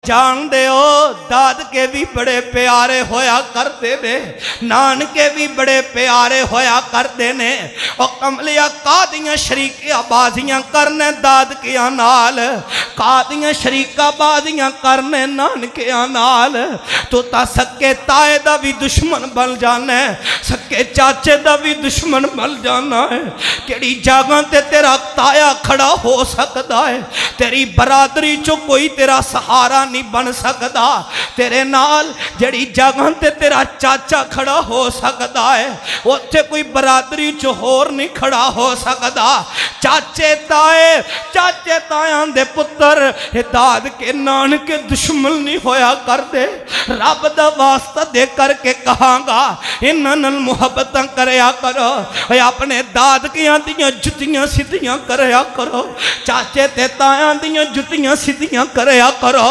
जान दे दादके भी बड़े प्यारे होया करते ने, नानके भी बड़े प्यारे होया करते ने। और कमलिया कादियां शरीकिया बाजियां करने दादकिया नाल, कादियां शरीका बाजियां करने नानकिया नाल। तो ता सक्के ताए दा भी दुश्मन बन जाना है, सक्के चाचे दा भी दुश्मन बन जाना है। केड़ी जगह ते तेरा ताया खड़ा हो सकता है, तेरी बरादरी चो कोई तेरा सहारा नहीं बन सकता। तेरे नाल जड़ी जगह ते तेरा चाचा खड़ा हो सकता है, उत्थे कोई बरादरी च होर नहीं खड़ा हो सकता। चाचे तायां दे पुत्र दाद के नानके दुश्मन नहीं होया करते। रब दा वास्ता दे करके कहांगा, इन्हां नाल मुहब्बत करया करो, अपने दादकियां दियां जुतियां सीधियां करया करो, चाचे ते तायां दियां जुतियां सीधियां करया करो।